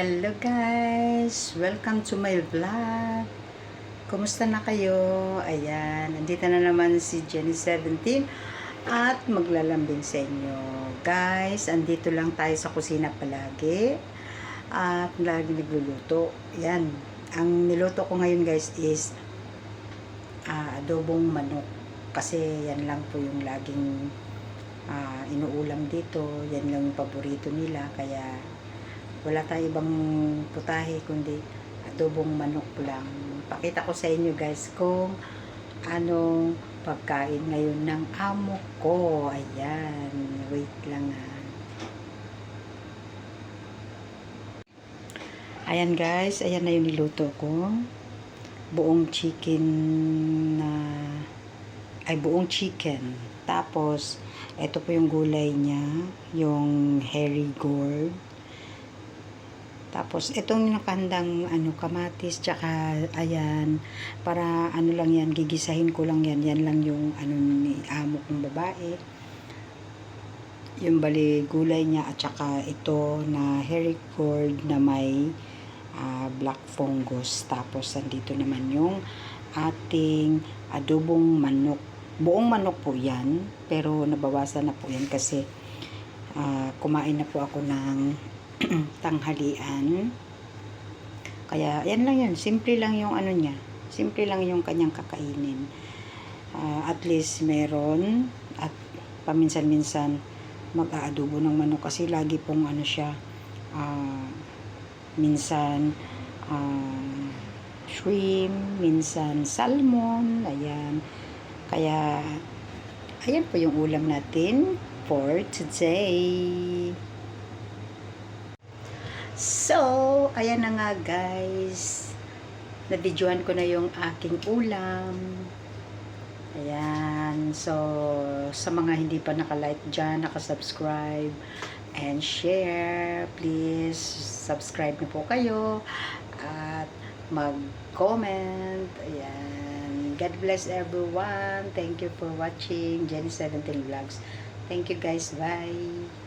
Hello guys! Welcome to my vlog. Kumusta na kayo? Ayan, nandito na naman si Jenny17 at maglalambing sa inyo. Guys, andito lang tayo sa kusina palagi at lagi nagluluto. Ayan, ang niluto ko ngayon guys is adobong manok. Kasi yan lang po yung laging inuulam dito. Yan lang yung paborito nila. Kaya wala tayong ibang putahe kundi adobong manok lang. Pakita ko sa inyo guys kung anong pagkain ngayon ng amo ko. Ayan, wait lang Ayan guys, ayan na yung niluto ko. Buong chicken buong chicken. Tapos ito po yung gulay niya, yung hairy gourd. Tapos, itong nakandang kamatis, tsaka, ayan, para lang yan, gigisahin ko lang yan. Yan lang yung ni amo kong babae. Yung bali gulay niya, at tsaka ito na hairy gourd na may black fungus. Tapos, andito naman yung ating adobong manok. Buong manok po yan, pero nabawasan na po yan kasi kumain na po ako ng tanghalian. Kaya yan lang yun, simple lang yung niya, simple lang yung kanyang kakainin. At least meron at paminsan-minsan mag-aadobo ng manok kasi lagi pong siya minsan shrimp, minsan salmon, ayan. Kaya ayan po yung ulam natin for today. So, ayan na nga guys. Nabidyohan ko na yung aking ulam. Ayan. So, sa mga hindi pa nakalike dyan, nakasubscribe and share, please subscribe na po kayo at mag-comment. Ayan. God bless everyone. Thank you for watching Jenny17 Vlogs. Thank you guys. Bye.